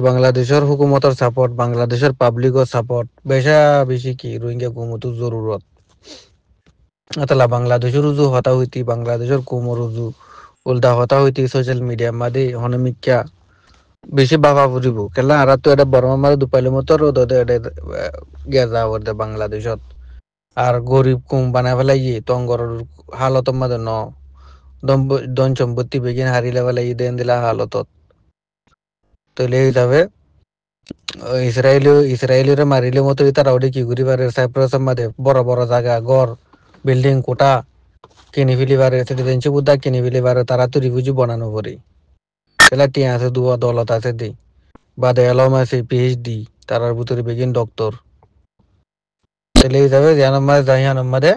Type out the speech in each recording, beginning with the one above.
বাংলাদেশের হুকুমতের সাপোর্ট বাংলাদেশের পাবলিকের সাপোর্ট বেশি কি রোহিঙ্গা হুকুমতের জরুরত আতলা বাংলাদেশের উজু হতা হইতি বাংলাদেশের কুমর উজু উল্টা হতা হইতি সোশ্যাল মিডিয়া মাদে হনমিক্যা বেশি বাবা ফুরিব কেলা আর তো এটা বড় মারে দুপাইলে মতো রোদ এটা গিয়া যাওয়ার দে বাংলাদেশত আর গরিব কুম বানাই ফেলাই তঙ্গর হালত মাদে ন ধন সম্পত্তি বেগিন হারিলে ফেলাই দেন দিলা হালতত তৈলে হিসাবে ইসরায়েলিরে মারিলে মতো তারা ওটি কি ঘুরি পারে সাইপ্রাসের মাঝে বড় বড় জায়গা ঘর বিল্ডিং কোটা কিনে ফেলি পারে সিটিজেনশিপ উদ্যোগ কিনে ফেলি পারে তারা তো রিফিউজি বানানো পরে সেলা টিয়া আছে দুয়া দলত আছে দি বাদে এলম আছে পিএইচডি তারার ভিতরে বেগিন ডক্টর তাহলে হিসাবে জানাম্মা জাহিয়ানাম্মাদে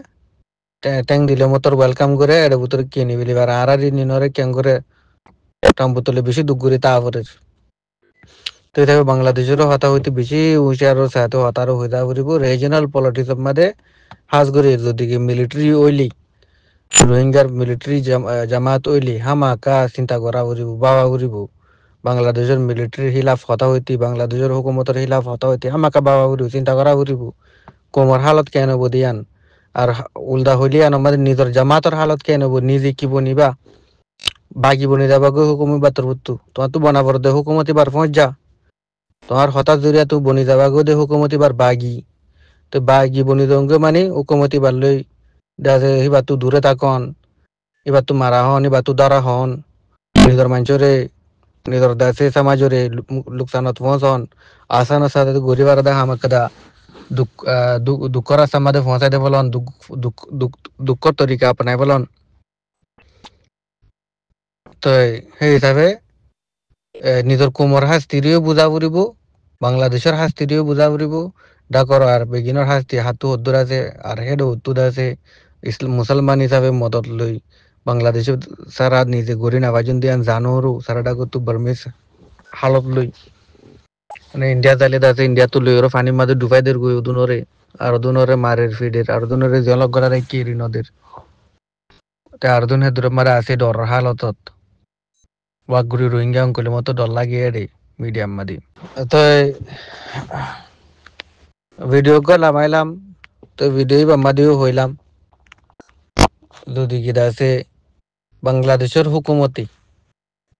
ট্যাং দিলে মতর ওয়েলকাম করে এর ভিতরে কিনে ফেলি পারে আর নিনরে ক্যাং করে টাম বোতলে বেশি দুঃখ করে তা করে তো হিসাবে বাংলাদেশেরও হতা হইতে বেশি হুঁশিয়ারও সাথে হতারও হয়ে যাওয়া পড়িব রিজনাল পলিটিক্সের মাঝে হাজ করে যদি মিলিটারি ওইলি রোহিঙ্গার মিলিটারি জামাত ওইলি হামাকা চিন্তা করা পড়িব বাবা পড়িব বাংলাদেশের মিলিটারির খিলাফ হতা হইতি বাংলাদেশের হুকুমতের খিলাফ হতা হইতি হামাকা বাবা পড়িব চিন্তা করা পড়িব কোমর হালত কেন বদিয়ান আর উল্টা হইলিয়ান আমাদের নিজের জামাতের হালত কেন নিজে কি বনিবা বাকি বনি যাবাকে হুকুমি বাতর বুত্তু তোমার তো বনাবর দে হুকুমতি বার পৌঁছ যা তোমার হতাশ জরিয়া তো বনি যাবাকে দে হুকুমতি বার বাগি তো বাগি বনি দঙ্গে মানে হুকুমতি বার লই দাসে এবার তো দূরে থাকন এবার তো মারা হন এবার তো দারা হন নিজের মানুষরে নিজের দেশে সমাজরে লোকসানত পৌঁছন আসানোর সাথে গরিবার দেখা আমাকে দা দুঃখর সমাধে পৌঁছাই দে বলন দুঃখর তরিকা আপনাই বলন তো সেই হিসাবে নিজের কোমর হাস্তিরিও বুঝা পড়িব বাংলাদেশের হাস্তিরিও বুঝা পড়িব ডাকর আর বেগিনের হাস্তি হাতু হদ্দুর আছে আর হেড হদ্দুর আছে মুসলমান হিসাবে মদত লই বাংলাদেশে সারা নিজে গড়ি নাবাজন দিয়ান জানোরও সারা ডাকর তো বার্মিস হালত লই মানে ইন্ডিয়া চাইলে আছে ইন্ডিয়া তো লই ওরা পানির মাঝে ডুবাই দের গই দুনরে আর দুনরে মারের ফিডের আর দুনরে জলক গড়ারে কেরি নদের আর দুন হেদুর মারা আছে ডর হালতত ওয়াগুড়ি রোহিঙ্গা অঙ্কলের মতো ডর লাগিয়ে রে মিডিয়াম মাদি তো ভিডিও করলাম আইলাম তো ভিডিও বাম্মাদিও হইলাম যদি কিনা আছে বাংলাদেশের হুকুমতি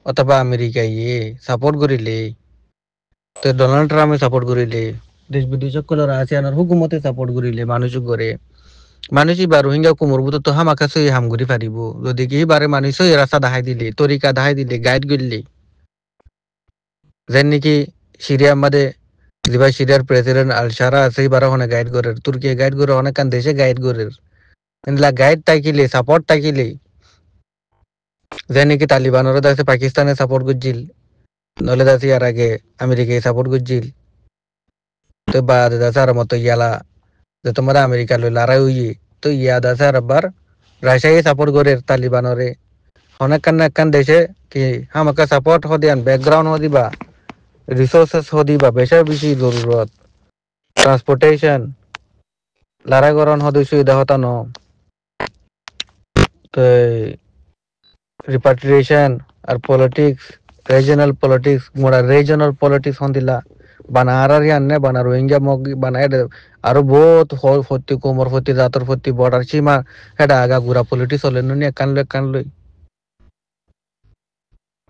অথবা আমেরিকা সাপোর্ট করিলে তো ডোনাল্ড ট্রাম্পে সাপোর্ট করিলে দেশ বিদেশক কলর আসিয়ানোর হুকুমতে সাপোর্ট করিলে মানুষ করে মানুষই বা রোহিঙ্গা কুমরবুত তো হামাকা সই হাম করি পারিব যদি কি বারে মানুষই রাস্তা দেখাই দিলে তরিকা দেখাই দিলে গাইড করলে যেন নাকি সিরিয়ার মাঝে যেভাবে সিরিয়ার প্রেসিডেন্ট আল সারা আছে এবার ওখানে গাইড করে তুর্কি গাইড করে অনেক দেশে গাইড করে গাইড থাকিলে সাপোর্ট থাকিলে যে নাকি তালিবানের দাসে পাকিস্তানে সাপোর্ট করছিল নলে দাসি আর আগে আমেরিকায় সাপোর্ট করছিল তো বা দাসে আর মতো ইয়ালা যে তোমরা আমেরিকা লই লড়াই হইয়ে তো ইয়া দাসে আর আবার রাশিয়ায় সাপোর্ট করে তালিবানরে অনেক কান দেশে কি আমাকে সাপোর্ট হদিয়ান ব্যাকগ্রাউন্ড হদিবা রিসোর্সেস হদিবা বেশি জরুরত ট্রান্সপোর্টেশন লড়াই করন হদি সুবিধা হতা ন তো রিপাট্রিয়েশন আর পলিটিক্স রিজনাল পলিটিক্স হন্দিলা বানা আর আন্নে বানা রোহিঙ্গা মগ বানা আরো বহুত ফতি কোমর ফতি জাতর ফতি বর্ডার সীমা এটা আগা গুড়া পলিটিক্স হলে নুনি কান লই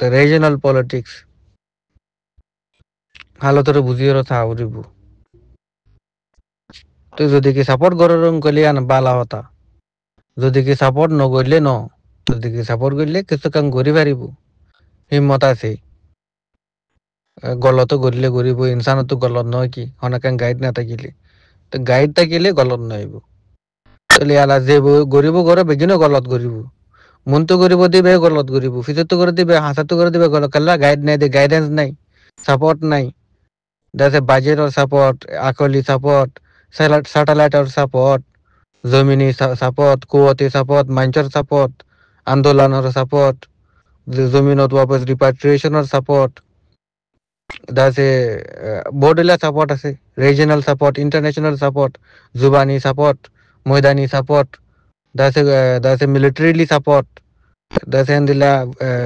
তো রিজনাল পলিটিক্স হালতরে বুঝিয়ে থা উড়িব তুই যদি কি সাপোর্ট গরম করলি আন বালা হতা যদি কি সাপোর্ট নগরলে ন যদি কি সাপোর্ট করলে কিছু কাম করি পারিব হিম্মত আছে গলত গরিলে গরিব ইনসানত তো গলত নয় কি অনেক গাইড না থাকিলে তো গাইড থাকিলে গলত নইব তাহলে আলা যে গরিব ঘরে বেগিনও গলত গরিব মন তো গরিব দিবে গলত গরিব ফিজর তো করে দিবে হাসা তো করে দিবে গলত কাল্লা গাইড নাই দে গাইডেন্স নাই সাপোর্ট নাই দেশে বাজেটর সাপোর্ট আকলি সাপোর্ট স্যাটেলাইটর সাপোর্ট জমিনি সাপোর্ট কুয়তি সাপোর্ট মাঞ্চর সাপোর্ট আন্দোলনের সাপোর্ট জমিনত ওয়াপস রিপাট্রিয়েশনের সাপোর্ট দাসে বোর্ডেলা সাপোর্ট আছে রিজনাল সাপোর্ট ইন্টারন্যাশনাল সাপোর্ট জুবানি সাপোর্ট ময়দানি সাপোর্ট দাসে মিলিটারিলি সাপোর্ট দাসে দিলা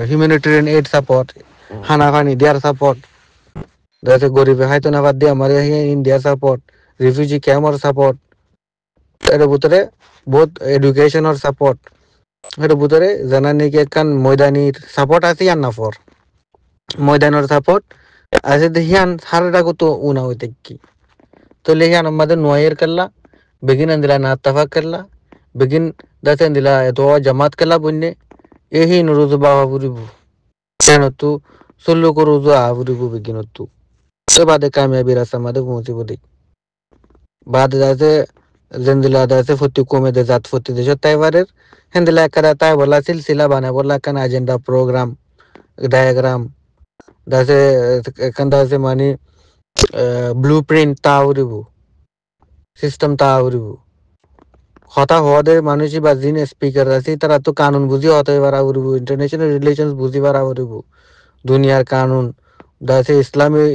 হিউম্যানিটেরিয়ান এইড সাপোর্ট হানা ফানি দেয়ার সাপোর্ট যাতে গরিবে হয়তো না বাদ দিয়ে আমার ইন্ডিয়া সাপোর্ট রিফিউজি ক্যাম্পর সাপোর্ট এর ভিতরে বহুত এডুকেশনের সাপোর্ট এর ভিতরে জানা নাকি একখান ময়দানির সাপোর্ট আছে আর নাফর ময়দানের সাপোর্ট আছে দেখিয়ান সারাটা কত উনা হইতে কি তো লেহিয়ান আমাদের নোয়ের করলা বেগিন আন্দিলা না তাফাক করলা বেগিন দাতে আন্দিলা তো জামাত করলা বন্যে এহি নুরুজু বাবা বুড়িবু কেন তু সুল্লু করুজু আবুরিবু বেগিন তু তো বাদে কামিয়াবি রাস্তা মাদে পৌঁছিব দিক বাদে যাতে জেন্দিলা দাতে ফতি কমে দে জাত ফতি দেশ তাইবারের হেন্দিলা একারা তাই বলা সিলসিলা বানায় বললা কান এজেন্ডা প্রোগ্রাম ডায়াগ্রাম দাসে এখান দাসে মানে ব্লু প্রিন্ট তা উড়িব সিস্টেম তা উড়িব হতা হওয়াদের মানুষই বা যিনি স্পিকার আছে তারা তো কানুন বুঝি হতে পারা উড়িব ইন্টারন্যাশনাল রিলেশনস বুঝি পারা উড়িব দুনিয়ার কানুন দাসে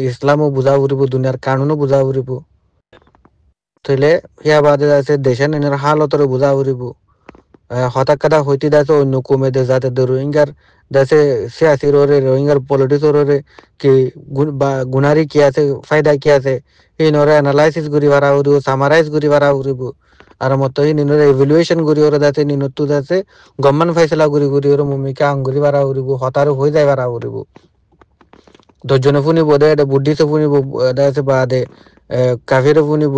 ইসলামও বুঝা উড়িব দুনিয়ার কানুনও বুঝা উড়িব তাইলে হিয়া বাদে দাসে দেশের এনের হালতরে বুঝা উড়িব হঠাৎ কথা হইতে দাসে অন্য কমে দে যাতে রোহিঙ্গার দাসে সিয়াসি রোহিঙ্গার পলিটিক্স কি বা গুনারি কি আছে ফায়দা কি আছে এই নরে অ্যানালাইসিস করি বারা উড়িব সামারাইজ করি বারা উড়িব আর মতো এই নিনরে ইভ্যালুয়েশন করি ওরা দাসে নিনতু দাসে গভর্নমেন্ট ফয়সলা করি ওর ভূমিকা আঙ্গুরি বারা উড়িব হতারও হয়ে যায় বারা উড়িব দশজনে ফুনিব দে বুদ্ধিস্ট ফুনিব দাসে বাদে কাফিরে ফুনিব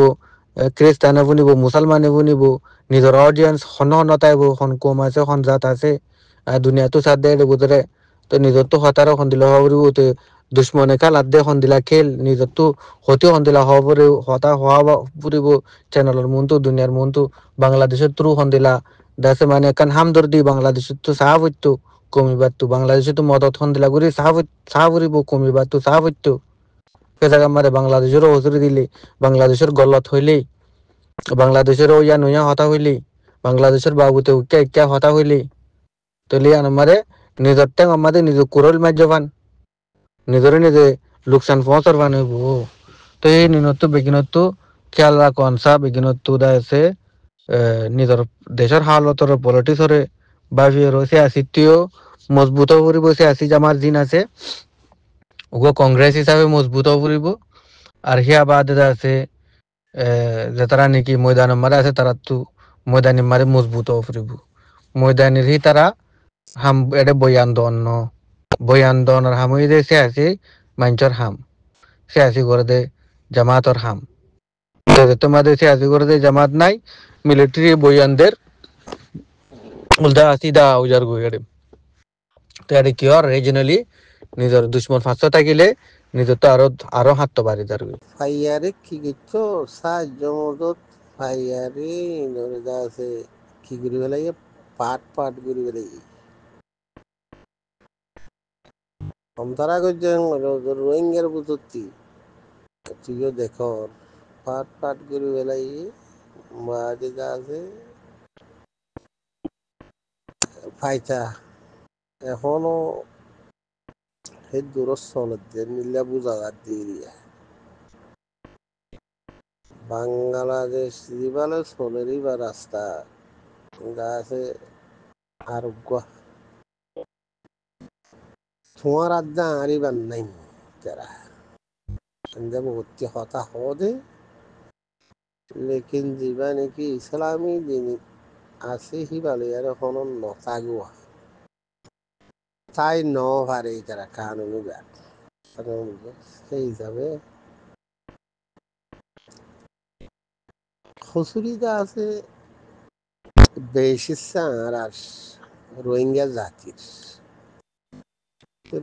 খ্রিস্টানে ফুনিব মুসলমানে ফুনিব নিজের অডিয়েন্স হন হন তাইব হন কম আছে হন জাত আছে দুনিয়াতো সাথ দেয় বুতরে তো নিজের তো হতারও হন দিলা হবরিব তো দুশ্মনে কাল আদে হন দিলা খেল নিজের তো হতে হন দিলা হবরে হতা হওয়া পুরিব চ্যানেলের মনতো দুনিয়ার মনতো বাংলাদেশের থ্রু হন দিলা দেশে মানে কান হামদর্দি বাংলাদেশের তো সাহাবত্য কমিবার তো বাংলাদেশে তো মদত হন দিলা গুরি সাহাবরিব কমিবার তো সাহাবত্য সে জায়গা মারে বাংলাদেশেরও হজুরি দিলে বাংলাদেশের গলত হইলেই বাংলাদেশের ইয়া নইয়া হতা হইলি বাংলাদেশের বাবুতে উক্কা ইক্কা হতা হইলি তলি আমারে নিজের ট্যাং আমাদের নিজে কুরল মাজ্যবান নিজরে নিজে লোকসান পৌঁছার বান হইব তো এই নিনত্ব বেগিনত্ব খেয়াল রাখো আনসা বেগিনত্ব দা আছে নিজের দেশের হালতর পলিটিক্সরে ভাবি রয়েছে আসিত্য মজবুত করিব সে আসি জামার দিন আছে ওগো কংগ্রেস হিসাবে মজবুত করিব আর হিয়া বাদে আছে যে তারা নাকি ময়দান মারে আছে তারা তো ময়দানি মারে মজবুত ফুরিব ময়দানির হি তারা হাম এটা বয়ান দন বয়ান দনের হাম হয়ে সে আছে মাঞ্চর হাম সে আসি করে দে জামাতর হাম তোমাদের সে আসি করে দে জামাত নাই মিলিটারি বয়ানদের উল্টা আসি দা উজার গুইড়ে তো এটা কি আর রিজনালি নিজের দুশ্মন ফাঁসতে থাকিলে নিজের তো আরো হাত তো বাড়ি যার ফাইয়ারে কি করছো সাহায্য মদত ফাইয়ারে ধরে যা আছে কি করি বেলাই পাট পাট করি বেলাই তারা করছেন রোহিঙ্গার বুঝতি তুইও দেখ পাট পাট করি বেলাই মাঝে যা আছে ফাইতা এখনো সেই দূরত চলত যে নিলে বুঝা দিয়ে বাংলাদেশ যিবালে চলেরই বা রাস্তা যা আছে আরোগ্য তোমার আজ্ঞা আরিবার নাই যারা जब होती होता हो दे लेकिन जीवन की इस्लामी दिन আছে হি বলে আর কোনো নতাগুয়া তাই ন পারে যারা কানুন সেই হিসাবে খুচুরিটা আছে বেশি আর রোহিঙ্গা জাতির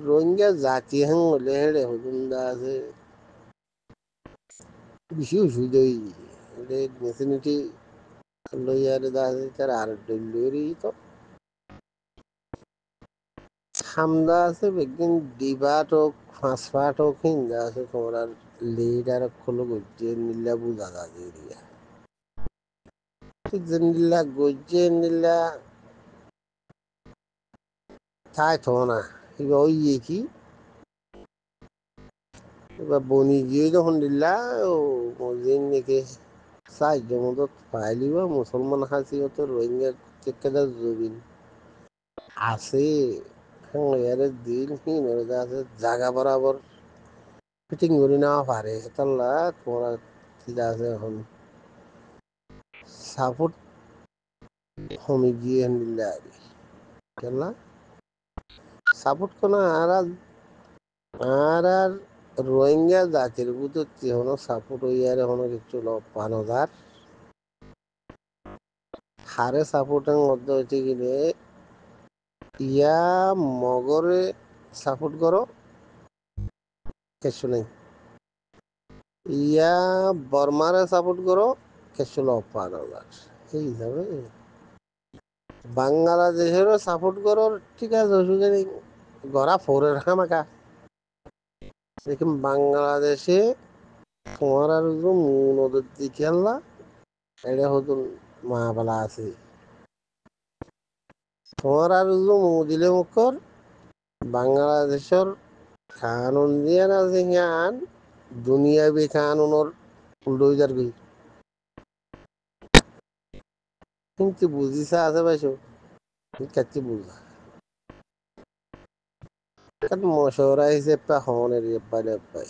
রোহিঙ্গা জাতি হ্যাঁ হলে হেড়ে হুজুমদা আছে বেশি অসুবিধা হয়ে মেশিনিটি লইয়ারে দা আছে তার আর ডেলিভারি তো হামদা আছে বেগিন ডিবাট হোক ফাঁসফাট হোক হিন্দা আছে তোমার লিডার খোলো গজ্জে নিলা বুঝা যাবে এরিয়া যে নিলা গজ্জে নিলা তাই তো না এবার ওই কি এবার বনি গিয়ে যখন দিলা ও মসজিদ নাকি সাহায্য মতো পাইলিব মুসলমান হাসি হতো রোহিঙ্গা চেকেদা জবিন আছে হ্যাঁ দিন কি আছে জাগা বরাবর ফিটিং করে নেওয়া পারে তাহলে তোমরা ঠিক আছে এখন সাপোর্ট কমে গিয়ে নিলে কেন সাপোর্ট কোনো আর রোহিঙ্গা জাতির ভিতর হনো সাপোর্ট হইয়ারে হনো কিছু পানো যার হারে সাপোর্টের মধ্যে হচ্ছে গিয়ে ইয়া মগরে সাপোর্ট করো কিছু নেই ইয়া বর্মারে সাপোর্ট করো কিছু পানো যার এই হিসাবে বাংলাদেশেরও সাপোর্ট করো ঠিক আছে অসুবিধা নেই গড়া ফোরের খামাকা দেখুন বাংলাদেশে তোমার আর নদীর দিকে আল্লাহ এটা হতো মা বলা আছে তোমার আর দিলে মুখর বাংলাদেশের কানুন দিয়ে না যে জ্ঞান দুনিয়াবি কানুনের উল্টোইজার গই কিন্তু বুঝিছা আছে পাইছো কাচ্ছি বুঝা কারণ মশওরা হিসেবে হনের পাইলে পাই